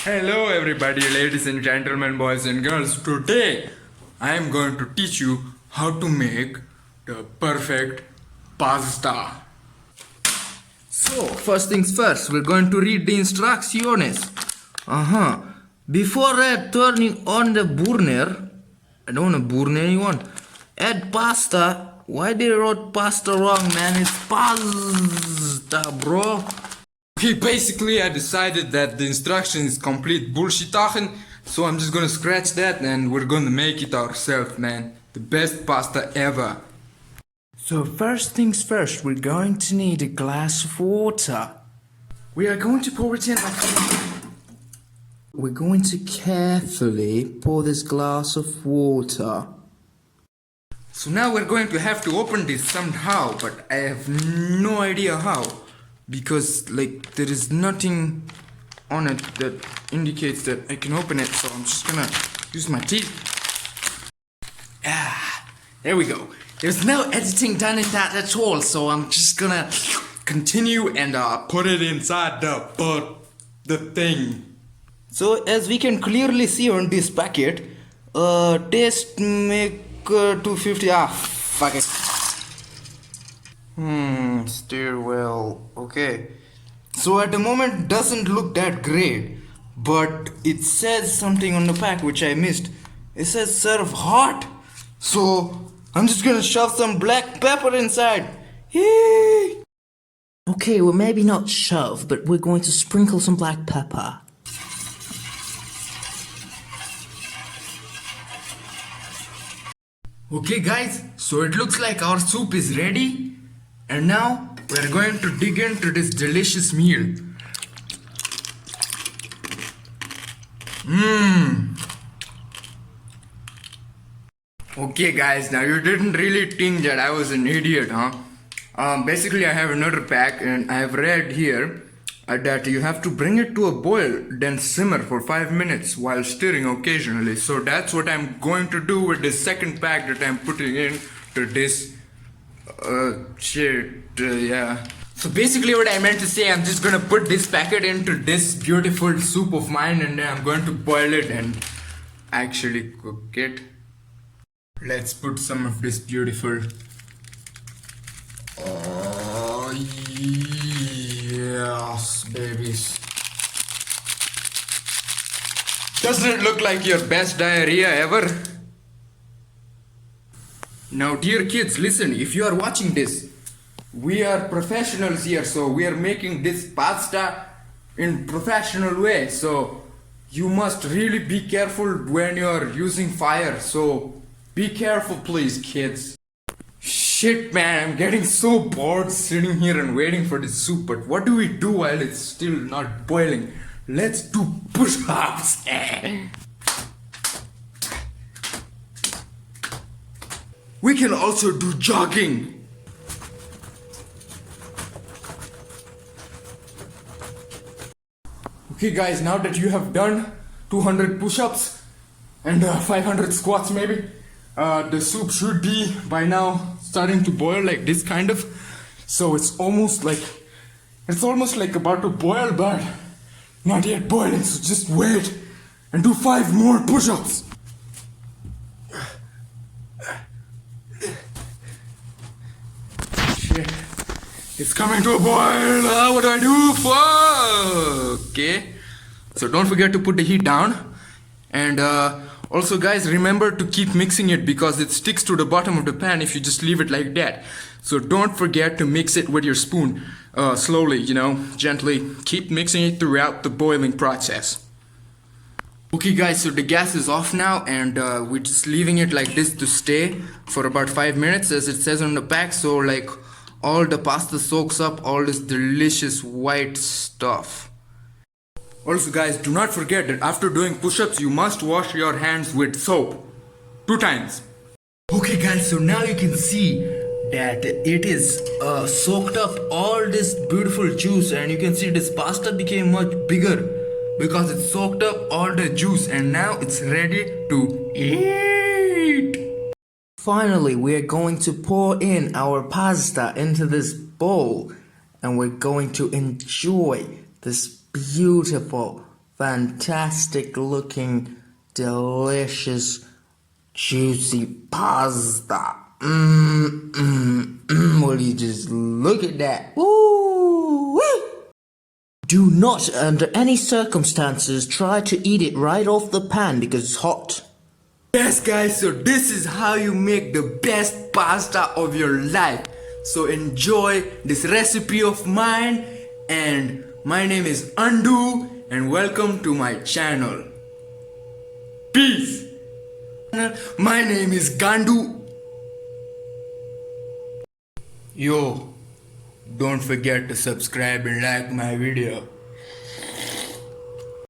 Hello everybody, ladies and gentlemen, boys and girls. Today I am going to teach you how to make the perfect pasta. So first things first, we're going to read the instructions. Before turning on the burner, I don't want to burn anyone. Add pasta. Why they wrote pasta wrong, man? It's pasta, bro. Okay, basically I decided that the instruction is complete bullshit, so I'm just gonna scratch that and we're gonna make it ourselves, man. The best pasta ever. So first things first, we're going to need a glass of water. We are going to pour it in like... We're going to carefully pour this glass of water. So now we're going to have to open this somehow, but I have no idea how. Because like there is nothing on it that indicates that I can open it, so I'm just gonna use my teeth. There we go. There's no editing done in that at all, so I'm just gonna continue and put it inside the thing. So as we can clearly see on this packet, taste make 250. Fuck it. Stir well. Okay. So at the moment doesn't look that great, but it says something on the pack which I missed. It says serve hot. So I'm just gonna shove some black pepper inside. Yay! Okay, well maybe not shove, but we're going to sprinkle some black pepper. Okay guys, so it looks like our soup is ready. And now we're going to dig into this delicious meal. Okay guys, now you didn't really think that I was an idiot, huh? Basically I have another pack and I have read here that you have to bring it to a boil, then simmer for 5 minutes while stirring occasionally. So that's what I'm going to do with this second pack that I'm putting in to this yeah. So basically what I meant to say, I'm just gonna put this packet into this beautiful soup of mine and then I'm going to boil it and actually cook it. Let's put some of this beautiful... Oh yes, babies. Doesn't it look like your best diarrhea ever? Now dear kids, listen, if you are watching this, we are professionals here, so we are making this pasta in professional way, so you must really be careful when you are using fire, so be careful please kids. Shit man, I'm getting so bored sitting here and waiting for this soup, but what do we do while it's still not boiling? Let's do push-ups. We can also do jogging. Okay guys, now that you have done 200 push-ups and 500 squats maybe, the soup should be by now starting to boil like this kind of. So it's almost like about to boil, but not yet boiling, so just wait and do 5 more push-ups. It's coming to a boil. What do I do? Okay. So don't forget to put the heat down. And also guys, remember to keep mixing it because it sticks to the bottom of the pan if you just leave it like that. So don't forget to mix it with your spoon. Slowly, you know, gently. Keep mixing it throughout the boiling process. Okay guys, so the gas is off now and we're just leaving it like this to stay for about 5 minutes as it says on the pack. So like all the pasta soaks up all this delicious white stuff. Also guys, do not forget that after doing push-ups you must wash your hands with soap 2 times. Okay guys, so now you can see that it is soaked up all this beautiful juice, and you can see this pasta became much bigger because it soaked up all the juice and now it's ready to eat. Finally, we're going to pour in our pasta into this bowl and we're going to enjoy this beautiful fantastic looking, delicious, juicy pasta. Will you just look at that? Woo! Woo! Do not, under any circumstances, try to eat it right off the pan because it's hot. Yes guys, so this is how you make the best pasta of your life. So enjoy this recipe of mine, and my name is Anduu and welcome to my channel. Peace. My name is Gandu. Yo, don't forget to subscribe and like my video.